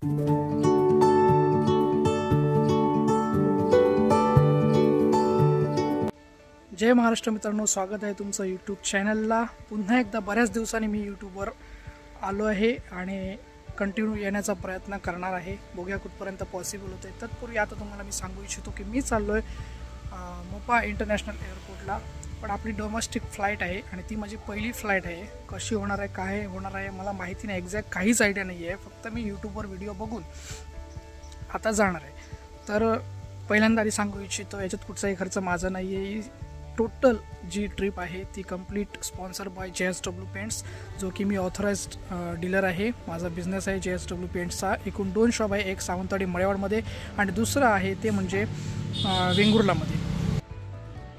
जय महाराष्ट्र मित्रांनो, स्वागत आहे तुमचं यूट्यूब चॅनलला। पुन्हा एकदा बऱ्याच दिवसांनी मी यूट्यूबवर आलो आहे आणि कंटिन्यू येण्याचा प्रयत्न करणार आहे। बघूया कुठपर्यंत पॉसिबल होते। तत्पूर्वी आता तुम्हाला मी सांगू इच्छितो की मी चाललोय मोपा इंटरनॅशनल एअरपोर्टला, पण आपली डोमेस्टिक फ्लाइट आहे आणि ती माझी पहिली फ्लाइट आहे। कशी होणार आहे, काय होणार आहे मला माहिती नाही, एक्झॅक्ट काहीच आयडिया नाही आहे। फक्त मी यूट्यूबवर व्हिडिओ बघून आता जाणार आहे। तर पहिल्यांदा आधी सांगू इच्छितो, याच्यात कुठचाही खर्च माझा नाही आहे। टोटल जी ट्रिप आहे ती complete sponsor by JSW paints, जो की मी ऑथराइज्ड डीलर आहे। माझा बिझनेस आहे JSW पेंट्सचा। एकूण 2 शॉप आहे, एक सावंतवाडी मळेवाडमध्ये आणि दुसरं आहे ते म्हणजे वेंगुर्लामध्ये।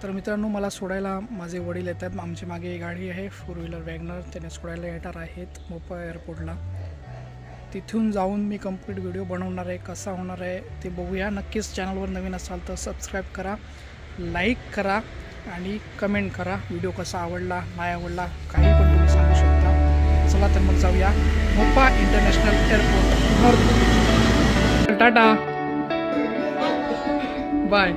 तर मित्रांनो, मला सोडायला माझे वडील येतात। आमची मागे गाडी आहे 4 व्हीलर वॅगनर, त्याने सोडायला येणार आहेत मोपा एअरपोर्टला। तिथून जाऊन मी कंप्लीट व्हिडिओ बनवणार आहे। कसा होणार आहे ते बघूया। नक्कीच चॅनलवर नवीन असाल तर सबस्क्राईब करा, लाईक करा आणि कमेंट करा। व्हिडिओ कसा आवडला नाही आवडला काही पण तुम्ही सांगू शकता। चला तर मग जाऊया मोपा इंटरनॅशनल एअरपोर्ट। Tata bye.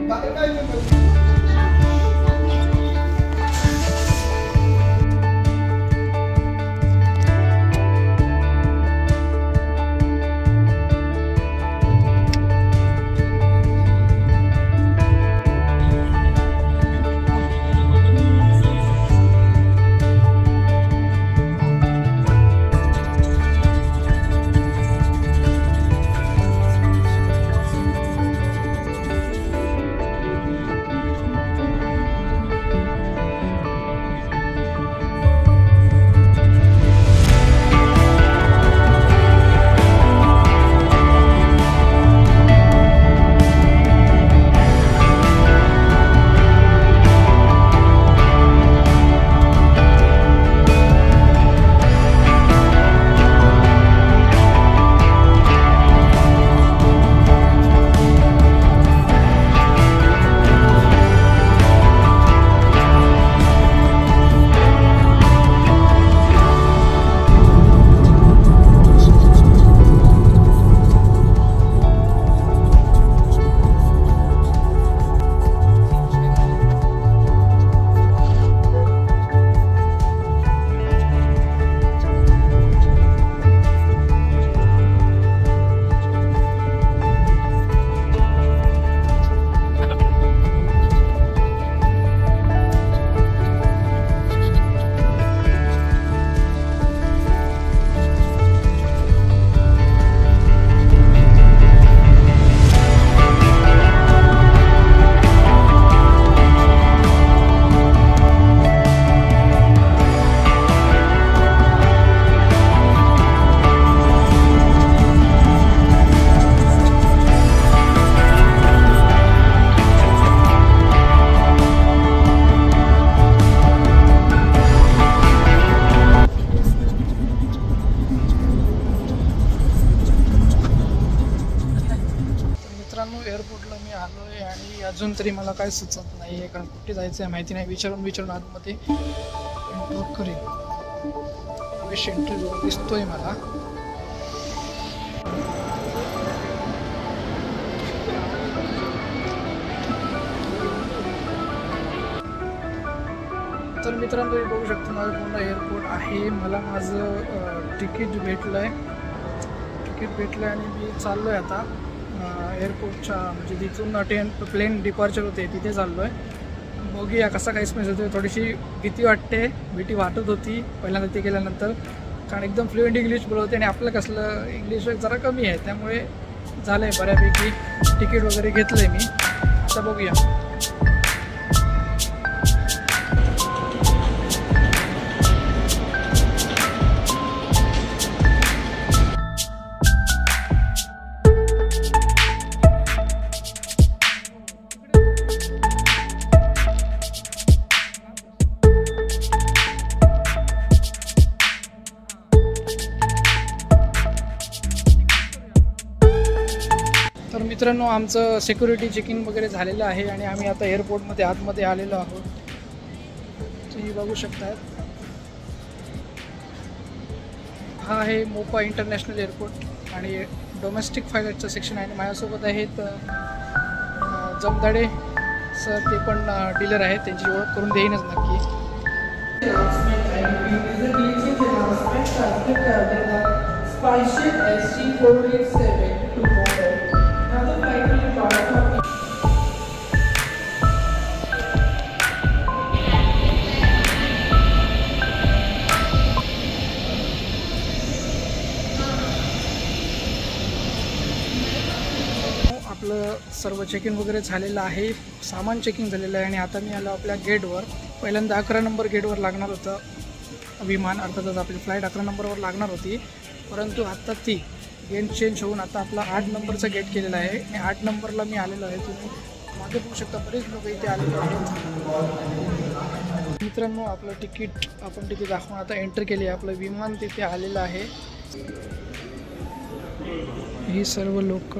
एअरपोर्टला मी आलो आहे आणि अजून तरी मला काय सुचत नाही आहे, कारण कुठे जायचं आहे माहिती नाही। विचारून आतमध्ये करेन। प्रवेश एंट्री जो दिसतोय मला। तर मित्रांनो, तुम्ही बघू शकता माझं पूर्ण एअरपोर्ट आहे। मला माझं तिकीट भेटलं आहे आणि मी चाललो आहे आता एअरपोर्टच्या, म्हणजे जिथून प्लेन डिपार्चर होते तिथे चाललो आहे। बघूया कसा काय एक्सपिरियन्स होतो। थोडीशी भीती वाटत होती पहिल्यांदा ते केल्यानंतर, कारण एकदम फ्लुएंट इंग्लिश बोलवते आणि आपलं कसलं इंग्लिश जरा कमी आहे, त्यामुळे झालं आहे बऱ्यापैकी। तिकीट वगैरे घेतलं आहे मी, आता बघूया। तर मित्रांनो, आमचं सिक्युरिटी चेकिंग वगैरे झालेलं आहे आणि आम्ही आता एअरपोर्टमध्ये आतमध्ये आलेलो आहोत। तुम्ही बघू शकता, हा आहे मोपा इंटरनॅशनल एअरपोर्ट आणि डोमेस्टिक फ्लाईटचं सेक्शन आहे आणि माझ्यासोबत आहेत जमदाडे सर, ते पण डीलर आहेत, त्यांची ओळख करून देईनच नक्की. आपलं सर्व चेकिंग वगैरे झालेलं आहे, सामान चेकिंग झालेलं आहे आणि आता मी आलो आपल्या गेटवर. पहिल्यांदा 11 नंबर गेटवर लागणार होतं विमान, अर्थातच आपली फ्लाईट 11 नंबरवर लागणार होती, परंतु आता ती गेट चेंज होऊन आता आपला 8 नंबरचा गेट केलेला आहे आणि 8 नंबरला मी आलेलो आहे. तुम्ही मागे बघू शकता बरेच लोक इथे आलेले आहेत. मित्रांनो, आपलं तिकीट आपण तिथे दाखवून आता एंटर केली आहे, आपलं विमान तिथे आलेलं आहे. ही सर्व लोक.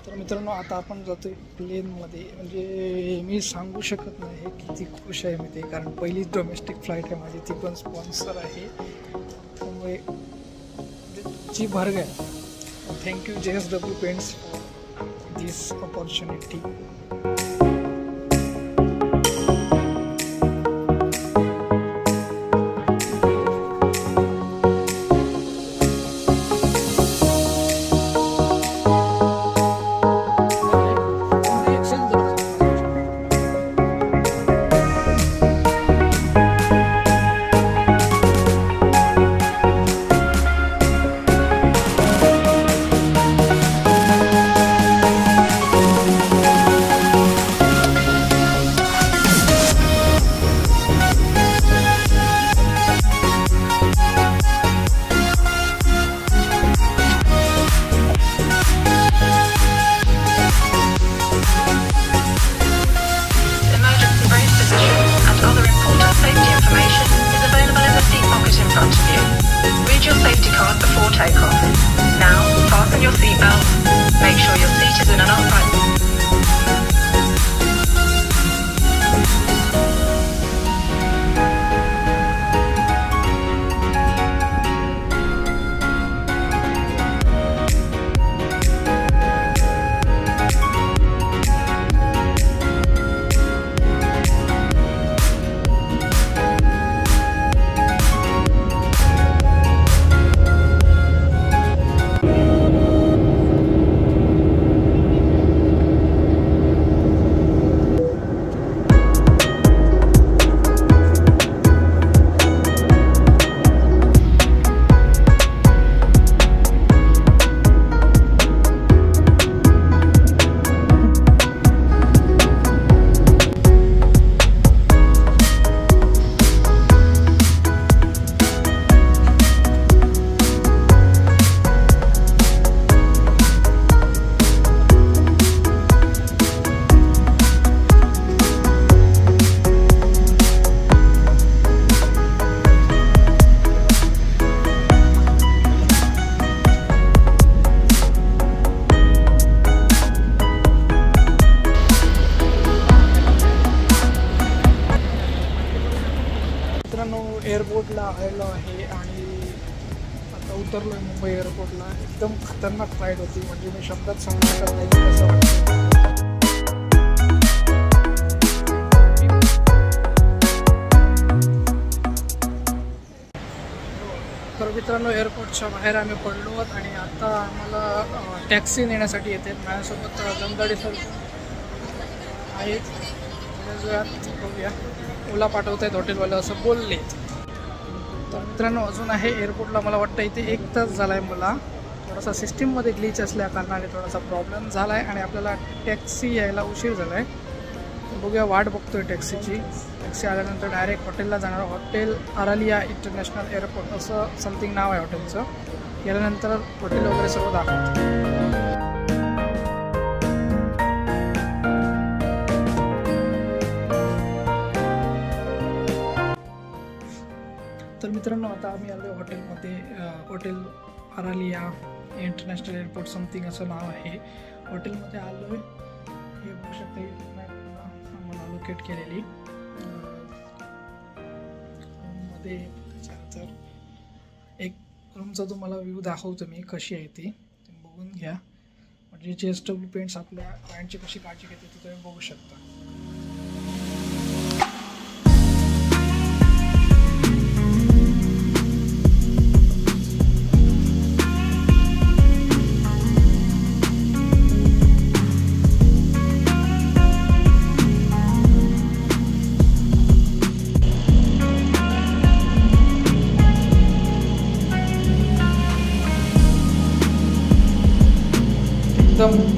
तर मित्रांनो, आता आपण जातो प्लेनमध्ये. म्हणजे मी सांगू शकत नाही किती खुश आहे मी ते, कारण पहिलीच डोमेस्टिक फ्लाईट आहे माझी, ती पण स्पॉन्सर आहे, त्यामुळे जी भरग आहे. Thank you JSW paints for this opportunity. एअरपोर्टला आलेलो आहे आणि आता उतरलो आहे मुंबई एअरपोर्टला. एकदम खतरनाक फ्लाईट होती, म्हणजे मी शब्दात सांगू शकत नाही कसं वाटतं. तर मित्रांनो, एअरपोर्टच्या बाहेर आम्ही पडलो आहोत आणि आता आम्हाला टॅक्सी नेण्यासाठी येते. माझ्यासोबत जमदाडे सर आहेत, बघूया ओला पाठवत आहेत हॉटेलवाले असं बोलले. तर मित्रांनो, अजून आहे एअरपोर्टला, मला वाटतं इथे 1 तास झाला आहे. मला थोडासा सिस्टीममध्ये ग्लिच असल्या कारणाने थोडासा प्रॉब्लेम झाला आहे आणि आपल्याला टॅक्सी यायला उशीर झाला आहे. बघूया, वाट बघतोय टॅक्सीची. टॅक्सी आल्यानंतर डायरेक्ट हॉटेलला जाणार. हॉटेल अरालिया इंटरनॅशनल एअरपोर्ट असं समथिंग नाव आहे हॉटेलचं. गेल्यानंतर हॉटेल वगैरे सर्व दाखवतो. तर मित्रांनो, आता आम्ही आलो हॉटेलमध्ये. हॉटेल अरालिया इंटरनॅशनल एअरपोर्ट समथिंग असं नाव आहे. हॉटेलमध्ये आलो आहे, हे बघू शकता आम्हाला लोकेट केलेली. रूममध्ये त्याच्यानंतर एक रूमचा तुम्हाला व्ह्यू दाखवतो मी, कशी आहे ती तुम्ही बघू बघून घ्या, म्हणजे JSW पेंट्स आपल्या क्लायंटची कशी काळजी घेते ते तुम्ही बघू शकता. एकदम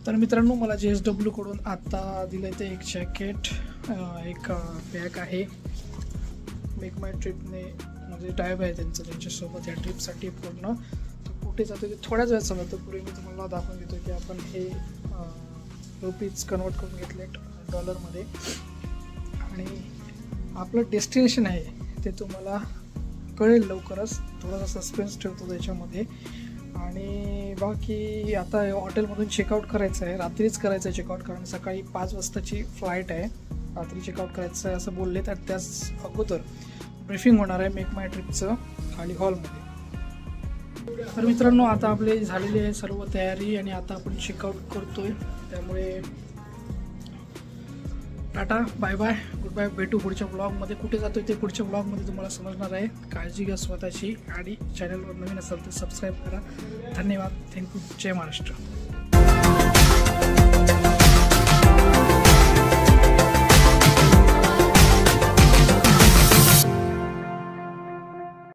तर मित्रांनो, मला JSW कडून आता दिलं ते एक जॅकेट, एक बॅग आहे. मेक माय ट्रिपने म्हणजे टाईप आहे त्यांच्यासोबत या ट्रिपसाठी पूर्ण. कुठे जातो ते थोड्याच वेळात समजतं. पूर्वी मी तुम्हाला दाखवून देतो की आपण हे रुपीज कन्वर्ट करून घेतले डॉलरमध्ये, आणि आपलं डेस्टिनेशन आहे ते तुम्हाला कळेल लवकरच. थोडासा सस्पेन्स ठेवतो त्याच्यामध्ये. आणि बाकी आता हॉटेलमधून चेकआउट करायचं आहे, रात्रीच करायचं आहे चेकआउट, कारण सकाळी 5 वाजताची फ्लाईट आहे. रात्री चेकआउट करायचं आहे असं बोलले, तर त्याच अगोदर ब्रीफिंग होणार आहे मेक माय ट्रिपचं खाली हॉलमध्ये. तर मित्रांनो, आता आपले झालेली आहे सर्व तयारी आणि आता आपण चेकआउट करतोय. त्यामुळे tata, bye bye, goodbye. भेटू पुढच्या ब्लॉगमध्ये. कुठे जातोय ते पुढच्या ब्लॉगमध्ये तुम्हाला समजणार आहे. काळजी घ्या स्वतःची, आणि चॅनलवर नवीन असाल तर सबस्क्राईब करा. धन्यवाद. थँक्यू. जय महाराष्ट्र.